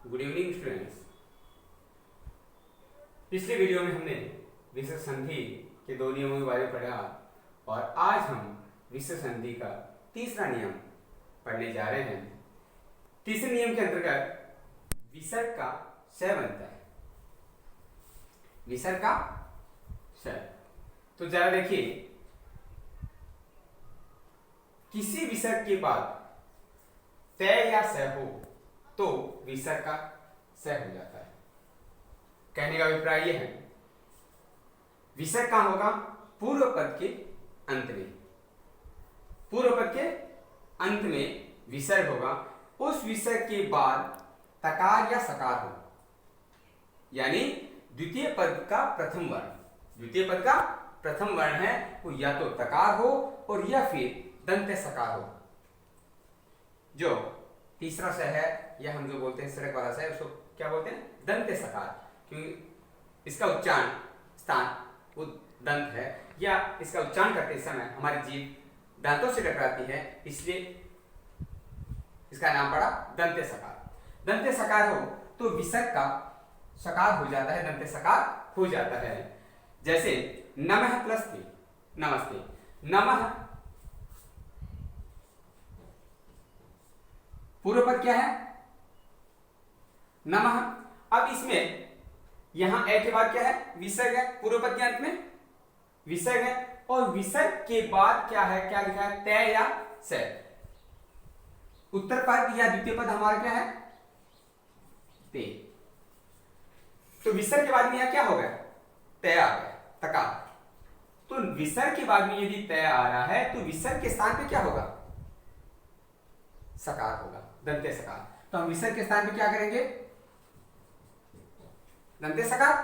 Good evening students. पिछले video में हमने विशेष संधि के दो नियमों के बारे में पढ़ा और आज हम विशेष संधि का तीसरा नियम पढ़ने जा रहे हैं। तीसरे नियम के अंतर्गत विसर्ग का क्षय बनता है। विसर्ग का क्षय, तो जरा देखिए, किसी विसर्ग के बाद तय या सह हो तो विसर्ग का सह हो जाता है। कहने का अभिप्राय यह है, विसर्ग कहां होगा? पूर्व पद के अंत में। पूर्व पद के अंत में विसर्ग होगा। उस विसर्ग के बाद तकार या सकार हो, यानी द्वितीय पद का प्रथम वर्ण। द्वितीय पद का प्रथम वर्ण है वो या तो तकार हो और या फिर दंत सकार हो। जो तीसरा स है या हम जो बोलते हैं सड़क वाला स है उसको क्या बोलते हैं? दंत सकार, क्योंकि इसका उच्चारण स्थान वो दंत है, या इसका उच्चारण करते समय हमारी जीभ दांतों से टकराती है, इसलिए इसका नाम पड़ा दंत सकार। दंत सकार हो तो विसर्ग का सकार हो जाता है, दंत सकार हो जाता है। जैसे नमः प्लस थे, नमस्ते। नमः पूर्व पद क्या है? नमः। अब इसमें यहां ए के बाद क्या है? विसर्ग है। पूर्व पद के अंत में विसर्ग है और विसर्ग के बाद क्या है? क्या लिखा है? तय या से। उत्तर पद या द्वितीय पद हमारा क्या है? ते। तो विसर्ग के बाद में यहां क्या हो गया? तय आ गया, तकार। तो विसर्ग के बाद में यदि तय आ रहा है तो विसर्ग के स्थान पे क्या होगा? सकार होगा, दंते सकार। तो हम विसर्ग के स्थान पे क्या करेंगे? दंते सकार।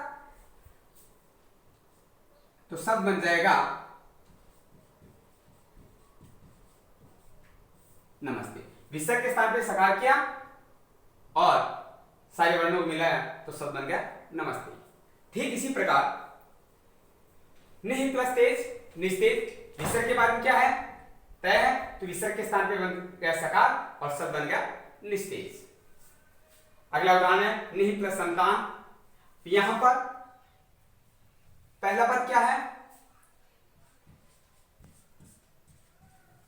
तो शब्द बन जाएगा नमस्ते। विसर्ग के स्थान पे सकार किया और सारे वर्णों को मिलाया तो शब्द बन गया नमस्ते। ठीक इसी प्रकार निहि प्लस तेज, निस्तेज। विसर्ग के बाद में क्या है? तय है, तो विसर्ग के स्थान पे बन गया सकार और शब्द बन गया निस्तेज। अगला उदाहरण है निहि प्लस संतान। यहां पर पहला पद क्या है?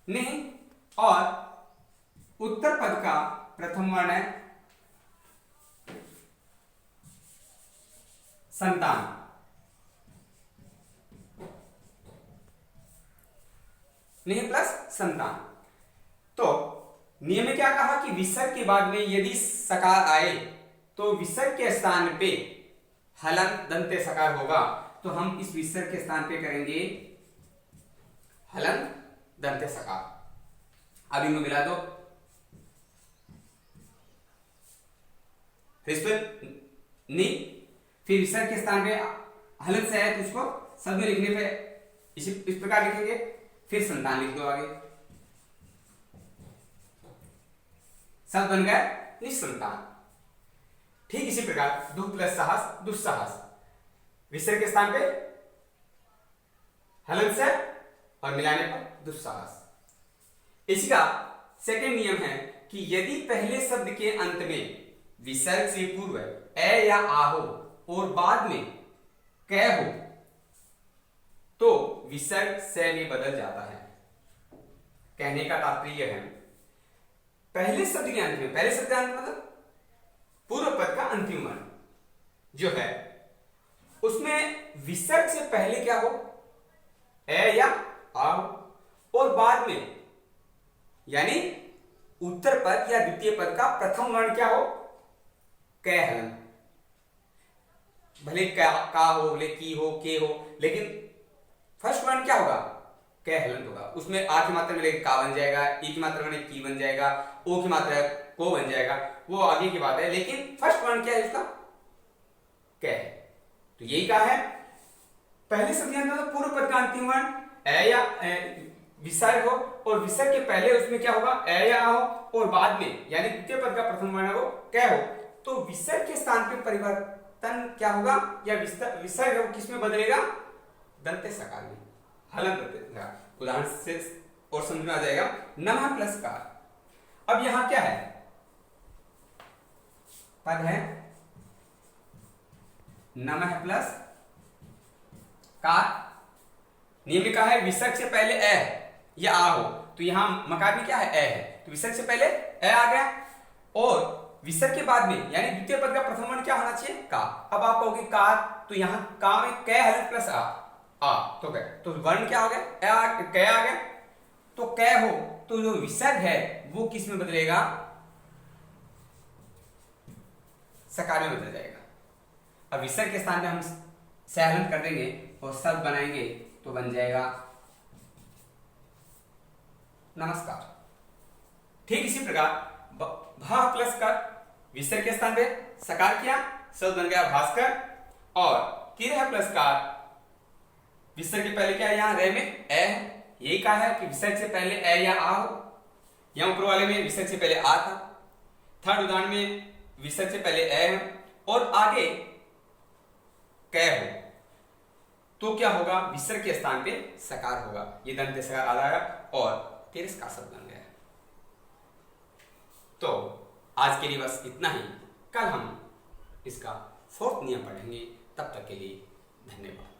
निहि और उत्तर पद का प्रथम वर्ण है संतान। निहि प्लस संतान। तो नियम में क्या कहा कि विसर्ग के बाद में यदि सकार आए तो विसर्ग के स्थान पे हलंत दंते सकार होगा। तो हम इस विसर्ग के स्थान पे करेंगे हलंत दंते सकार। अब इनको मिला दो, फिर नि, फिर विसर्ग के स्थान पे हलंत से है तो उसको शब्द में लिखने पे इस प्रकार लिखेंगे। फिर संतान लिख दो आगे, शब्द बन गया निसंतान। ठीक इसी प्रकार दु प्लस साहस, दुस्साहस। विसर्ग के स्थान पे हलंत से और मिलाने पर दुस्साहस। इसी का सेकंड नियम है कि यदि पहले शब्द के अंत में विसर्ग से पूर्व ए या आ हो और बाद में कै हो तो विसर्ग से में बदल जाता है। कहने का तात्पर्य है, पहले शब्द के अंत में, पहले शब्द का अंत मतलब पूर्व पद का अंतिम वर्ण जो है उसमें विसर्ग से पहले क्या हो? ए या आ हो और बाद में यानी उत्तर पद या द्वितीय पद का प्रथम वर्ण क्या हो? कै हलंत। भले का हो, भले की हो, के हो, लेकिन फर्स्ट वर्ण क्या होगा? कै हलंत होगा। उसमें आ की मात्रा में का बन जाएगा, ई की मात्रा में की बन जाएगा, ओ की मात्रा को बन जाएगा, वो आगे की बात है। लेकिन फर्स्ट वर्ण क्या है उसका? कै है। तो यही कहा है, पहले शब्द मतलब पूर्व पद का अंतिम वर्ण ए या विसर्ग हो और विसर्ग के पहले उसमें क्या होगा? ए या हो और बाद में यानी द्वितीय पद का प्रथम वर्ण वो कै हो तो विसर्ग के स्थान पे परिवर्तन क्या होगा? या विसर्ग किसमें बदलेगा? दंते सकार में, हलंत दंते। उदाहरण से और समझ में आ जाएगा। नमः प्लस कार। अब यहां क्या है? पद है, नमः प्लस कार। नियम में कहा है विसर्ग से पहले ए या आ हो, तो यहां मकार में क्या है, ए है, तो विसर्ग से पहले ए आ गया, और विसर्ग के बाद में यानी द्वितीय पद का प्रथम वर्ण क्या होना चाहिए, का। अब आप कहोगे कार, तो यहां का में कै हलफ प्लस आ तो कै, तो वर्ण क्या हो गया, कै आ गया, तो कै हो तो जो विसर्ग है वो किस में बदलेगा, सकार में बदल जाएगा। अब विसर्ग के स्थान पे हम सहलन कर देंगे और शब्द बनाएंगे तो बन जाएगा नमस्कार। ठीक इसी प्रकार भा प्लस कर विसर्ग के स्थान पे सकार किया, शब्द बन गया भास्कर, और किरह प्लस कार विसर्ग के पहले क्या है, यहां रे में ए है, यही कहा है कि विसर्ग से पहले ए या आ हो, यहां ऊपर वाले में विसर्ग से पहले आ था, थर्ड उदाहरण में विसर्ग से पहले ए है और आगे कै हो, तो क्या होगा, विसर्ग के स्थान पे सकार होगा, ये दंत सकार आ जाएगा और तिरस्कार शब्द बन गया। तो आज के लिए बस इतना ही, कल हम इसका 4th नियम पढ़ेंगे, तब तक के लिए धन्यवाद।